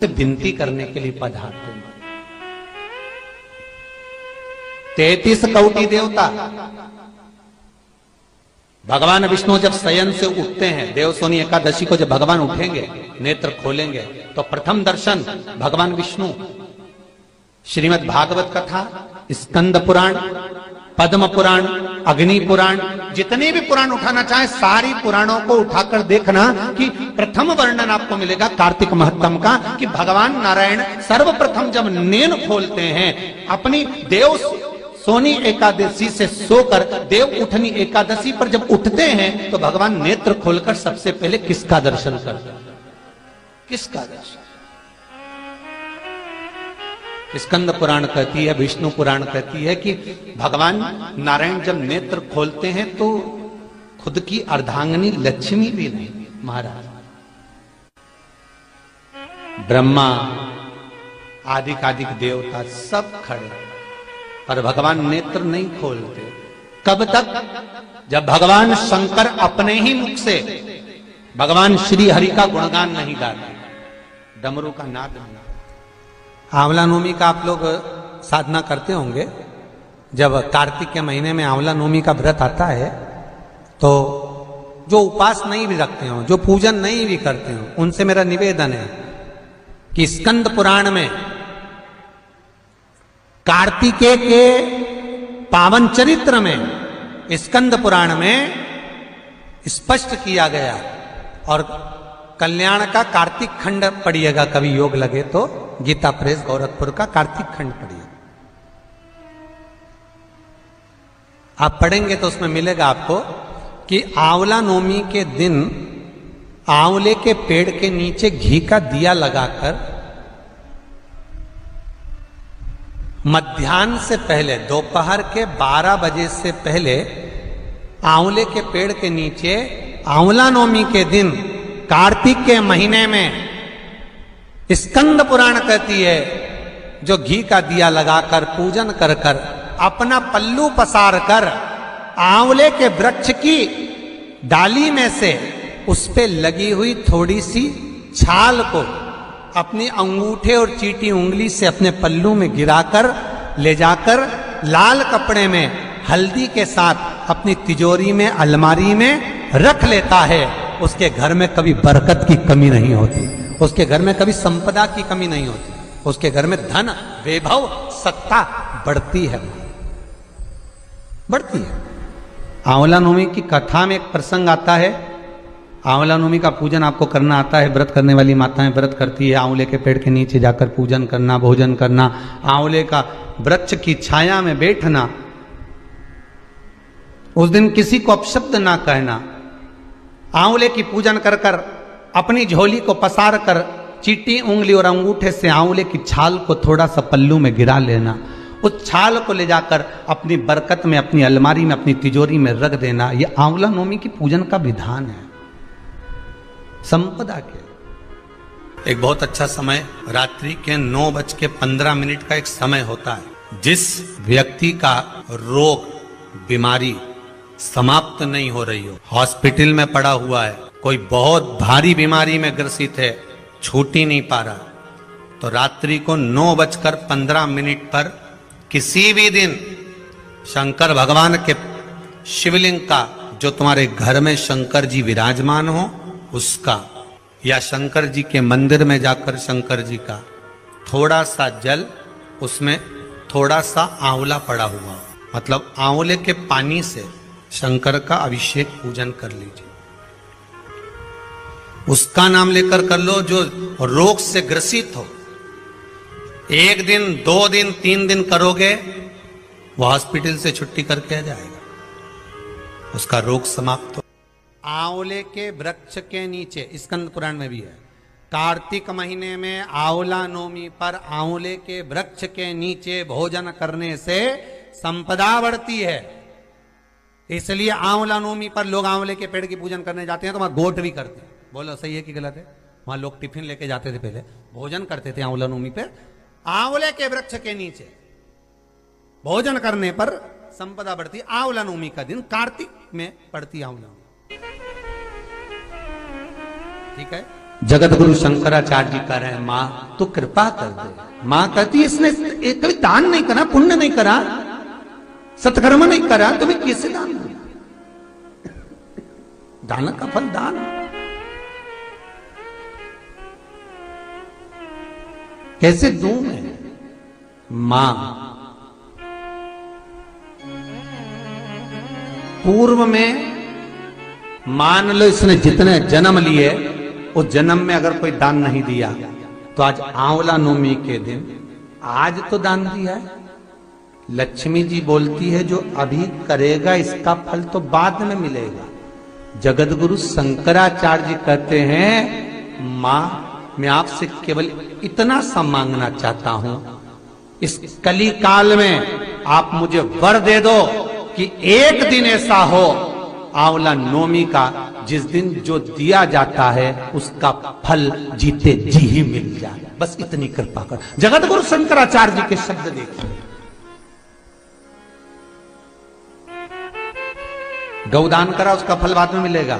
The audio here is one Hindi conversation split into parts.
से विनती करने के लिए पधारते हैं। 33 कोटि देवता भगवान विष्णु जब शयन से उठते हैं, देवसोनी एकादशी को जब भगवान उठेंगे, नेत्र खोलेंगे, तो प्रथम दर्शन भगवान विष्णु श्रीमद् भागवत कथा, स्कंद पुराण, पद्म पुराण, अग्नि पुराण, जितने भी पुराण उठाना चाहे सारी पुराणों को उठाकर देखना कि प्रथम वर्णन आपको मिलेगा कार्तिक महत्तम का कि भगवान नारायण सर्वप्रथम जब नेन खोलते हैं अपनी देव सोनी एकादशी से सोकर देव उठनी एकादशी पर जब उठते हैं तो भगवान नेत्र खोलकर सबसे पहले किसका दर्शन करते हैं? किसका दर्शन? स्कंद पुराण कहती है, विष्णु पुराण कहती है कि भगवान नारायण जब नेत्र खोलते हैं तो खुद की अर्धांगिनी लक्ष्मी भी नहीं, महाराज ब्रह्मा आदिक देवता सब खड़े, पर भगवान नेत्र नहीं खोलते। कब तक? जब भगवान शंकर अपने ही मुख से भगवान श्री हरि का गुणगान नहीं गाते, डमरू का नाद नहीं। आंवला नवमी का आप लोग साधना करते होंगे। जब कार्तिक के महीने में आंवला नवमी का व्रत आता है तो जो उपास नहीं भी रखते हो, जो पूजन नहीं भी करते हो, उनसे मेरा निवेदन है कि स्कंद पुराण में कार्तिकेय के पावन चरित्र में स्कंद पुराण में स्पष्ट किया गया, और कल्याण का कार्तिक खंड पढ़िएगा, कभी योग लगे तो गीता प्रेस गोरखपुर का कार्तिक खंड पढ़िए। आप पढ़ेंगे तो उसमें मिलेगा आपको कि आंवला नवमी के दिन आंवले के पेड़ के नीचे घी का दिया लगाकर मध्याह्न से पहले, दोपहर के 12 बजे से पहले आंवले के पेड़ के नीचे आंवला नवमी के दिन कार्तिक के महीने में स्कंद पुराण कहती है जो घी का दिया लगाकर पूजन कर कर अपना पल्लू पसार कर आंवले के वृक्ष की डाली में से उस पे लगी हुई थोड़ी सी छाल को अपनी अंगूठे और चीटी उंगली से अपने पल्लू में गिराकर ले जाकर लाल कपड़े में हल्दी के साथ अपनी तिजोरी में, अलमारी में रख लेता है। उसके घर में कभी बरकत की कमी नहीं होती, उसके घर में कभी संपदा की कमी नहीं होती, उसके घर में धन, वैभव, सत्ता बढ़ती है, बढ़ती है। आंवला नवमी की कथा में एक प्रसंग आता है। आंवला नवमी का पूजन आपको करना आता है, व्रत करने वाली माताएं व्रत करती है, आंवले के पेड़ के नीचे जाकर पूजन करना, भोजन करना, आंवले का वृक्ष की छाया में बैठना, उस दिन किसी को अपशब्द ना कहना, आंवले की पूजन कर कर अपनी झोली को पसार कर चीटी उंगली और अंगूठे से आंवले की छाल को थोड़ा सा पल्लू में गिरा लेना, उस छाल को ले जाकर अपनी बरकत में, अपनी अलमारी में, अपनी तिजोरी में रख देना। यह आंवला नवमी की पूजन का विधान है, संपदा के। एक बहुत अच्छा समय रात्रि के 9:15 का एक समय होता है। जिस व्यक्ति का रोग, बीमारी समाप्त नहीं हो रही हो, हॉस्पिटल में पड़ा हुआ है, कोई बहुत भारी बीमारी में ग्रसित है, छूट ही नहीं पा रहा, तो रात्रि को 9:15 पर किसी भी दिन शंकर भगवान के शिवलिंग का, जो तुम्हारे घर में शंकर जी विराजमान हो उसका, या शंकर जी के मंदिर में जाकर शंकर जी का थोड़ा सा जल, उसमें थोड़ा सा आंवला पड़ा हुआ, मतलब आंवले के पानी से शंकर का अभिषेक पूजन कर लीजिए। उसका नाम लेकर कर लो जो रोग से ग्रसित हो। 1 दिन, 2 दिन, 3 दिन करोगे, वह हॉस्पिटल से छुट्टी करके आ जाएगा, उसका रोग समाप्त हो। आंवले के वृक्ष के नीचे, स्कंद पुराण में भी है, कार्तिक महीने में आंवला नवमी पर आंवले के वृक्ष के नीचे भोजन करने से संपदा बढ़ती है। इसलिए आंवला नवमी पर लोग आंवले के पेड़ की पूजन करने जाते हैं तो वहां गोट भी करते हैं। बोलो सही है कि गलत है? वहां लोग टिफिन लेके जाते थे, पहले भोजन करते थे आंवला नवमी पर, आंवले के वृक्ष के नीचे भोजन करने पर संपदा बढ़ती। आंवला नवमी का दिन कार्तिक में पड़ती आंवला, ठीक है। जगत गुरु शंकराचार्य जी कह रहे हैं मां तो कृपा कर दे। मां कहती है इसने कभी दान नहीं करा, पुण्य नहीं करा, सत्कर्म नहीं करा, तुम्हें कैसे दान दूं? दान का फल दान। कैसे दूं मैं? मां पूर्व में मान लो इसने जितने जन्म लिए उस जन्म में अगर कोई दान नहीं दिया तो आज आंवला नवमी के दिन आज तो दान दिया है। लक्ष्मी जी बोलती है जो अभी करेगा इसका फल तो बाद में मिलेगा। जगत गुरु शंकराचार्य जी कहते हैं मां मैं आपसे केवल इतना सा मांगना चाहता हूं, इस कली काल में आप मुझे वर दे दो कि एक दिन ऐसा हो आंवला नवमी का जिस दिन जो दिया जाता है उसका फल जीते जी ही मिल जाए, बस इतनी कृपा कर। जगत गुरु शंकराचार्य जी के शब्द देखिए। गौदान करा उसका फल बाद में मिलेगा,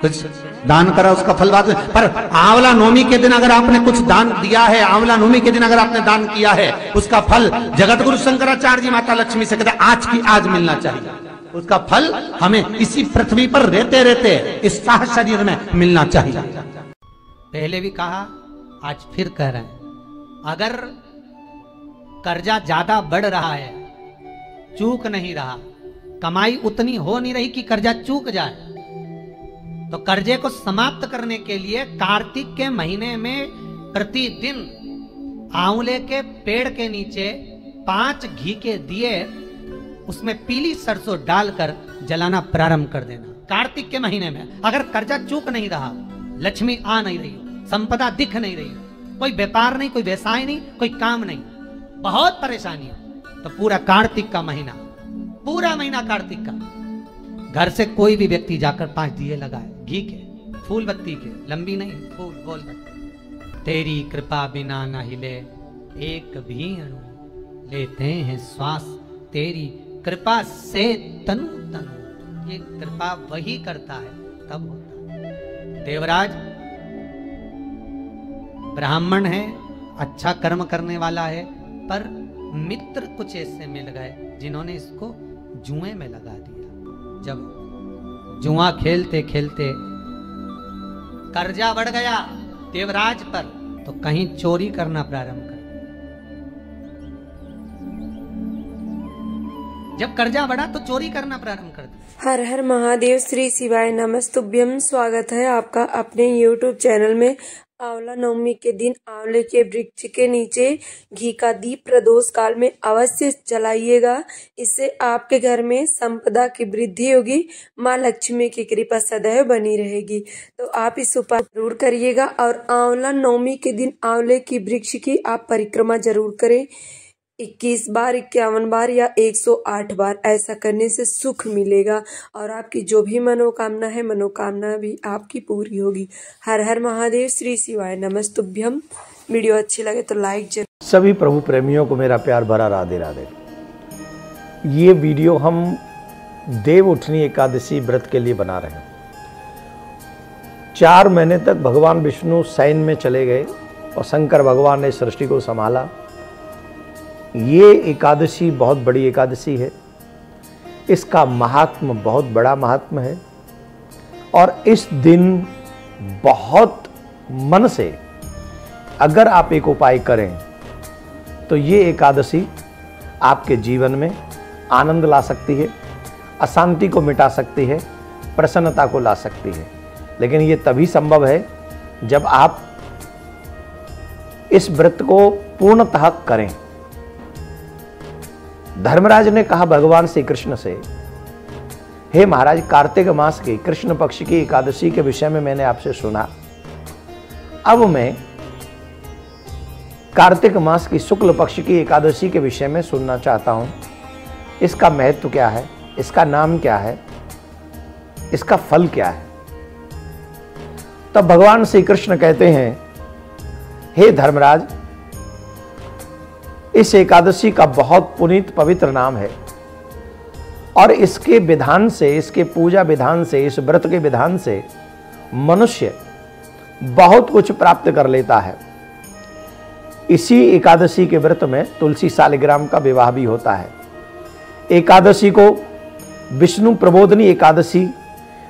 कुछ दान करा उसका फल बाद में, पर आंवला नवमी के दिन अगर आपने कुछ दान दिया है, आंवला नवमी के दिन अगर आपने दान किया है उसका फल जगत गुरु शंकराचार्य जी माता लक्ष्मी से कहते आज की आज मिलना चाहिए। उसका फल हमें इसी पृथ्वी पर रहते रहते इस साह शरीर में मिलना चाहिए। पहले भी कहा आज फिर कह रहे हैं, अगर कर्जा ज्यादा बढ़ रहा है, चूक नहीं रहा, कमाई उतनी हो नहीं रही कि कर्जा चूक जाए, तो कर्जे को समाप्त करने के लिए कार्तिक के महीने में प्रतिदिन आंवले के पेड़ के नीचे 5 घी के दिए उसमें पीली सरसों डालकर जलाना प्रारंभ कर देना। कार्तिक के महीने में अगर कर्जा चूक नहीं रहा, लक्ष्मी आ नहीं रही, संपदा दिख नहीं रही, कोई व्यापार नहीं, कोई व्यवसाय नहीं, कोई काम नहीं, बहुत परेशानी है, तो पूरा कार्तिक का महीना, पूरा महीना कार्तिक का घर से कोई भी व्यक्ति जाकर 5 दिए लगाए, घी के, फूल बत्ती के, लंबी नहीं, फूल बोल बत्ती। तेरी कृपा बिना न हिले एक भी अणु, लेते हैं श्वास तेरी कृपा से तनु तनु। ये कृपा वही करता है तब होता है। देवराज ब्राह्मण है, अच्छा कर्म करने वाला है, पर मित्र कुछ ऐसे मिल गए जिन्होंने इसको जुए में लगा दिया। जब जुआ खेलते खेलते कर्जा बढ़ गया देवराज पर, तो कहीं चोरी करना प्रारंभ कर। जब कर्जा बढ़ा तो चोरी करना प्रारंभ कर दिया। हर हर महादेव, श्री शिवाय नमस्तुभ्यम। स्वागत है आपका अपने YouTube चैनल में। आंवला नवमी के दिन आंवले के वृक्ष के नीचे घी का दीप प्रदोष काल में अवश्य जलाइएगा। इससे आपके घर में संपदा की वृद्धि होगी, माँ लक्ष्मी की कृपा सदैव बनी रहेगी। तो आप इस उपाय जरूर करिएगा और आंवला नवमी के दिन आंवले की वृक्ष की आप परिक्रमा जरूर करें। 21 बार, 51 बार या 108 बार ऐसा करने से सुख मिलेगा और आपकी जो भी मनोकामना है, मनोकामना भी आपकी पूरी होगी। हर हर महादेव, श्री शिवाय नमस्तुभ्यम। वीडियो अच्छी लगे तो लाइक जरूर। सभी प्रभु प्रेमियों को मेरा प्यार भरा राधे राधे। ये वीडियो हम देव उठनी एकादशी व्रत के लिए बना रहे हैं। 4 महीने तक भगवान विष्णु सैन में चले गए और शंकर भगवान ने सृष्टि को संभाला। ये एकादशी बहुत बड़ी एकादशी है, इसका महात्म बहुत बड़ा महात्म है और इस दिन बहुत मन से अगर आप एक उपाय करें तो ये एकादशी आपके जीवन में आनंद ला सकती है, अशांति को मिटा सकती है, प्रसन्नता को ला सकती है। लेकिन ये तभी संभव है जब आप इस व्रत को पूर्णतः करें। धर्मराज ने कहा भगवान श्री कृष्ण से, हे महाराज, कार्तिक मास की कृष्ण पक्ष की एकादशी के विषय में मैंने आपसे सुना, अब मैं कार्तिक मास की शुक्ल पक्ष की एकादशी के विषय में सुनना चाहता हूं। इसका महत्व क्या है, इसका नाम क्या है, इसका फल क्या है। तब भगवान श्री कृष्ण कहते हैं, हे धर्मराज, इस एकादशी का बहुत पुनीत पवित्र नाम है और इसके विधान से, इसके पूजा विधान से, इस व्रत के विधान से मनुष्य बहुत कुछ प्राप्त कर लेता है। इसी एकादशी के व्रत में तुलसी शालिग्राम का विवाह भी होता है। एकादशी को विष्णु प्रबोधनी एकादशी,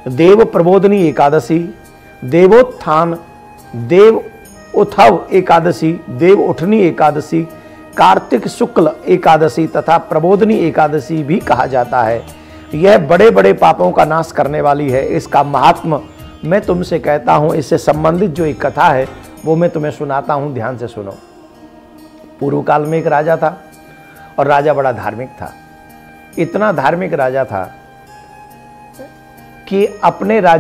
देव प्रबोधनी एकादशी, देवोत्थान, देव उथव एकादशी, देव उठनी एकादशी, कार्तिक शुक्ल एकादशी तथा प्रबोधनी एकादशी भी कहा जाता है। यह बड़े बड़े पापों का नाश करने वाली है। इसका महात्म मैं तुमसे कहता हूं। इससे संबंधित जो एक कथा है वो मैं तुम्हें सुनाता हूं, ध्यान से सुनो। पूर्व काल में एक राजा था और राजा बड़ा धार्मिक था। इतना धार्मिक राजा था कि अपने राज्य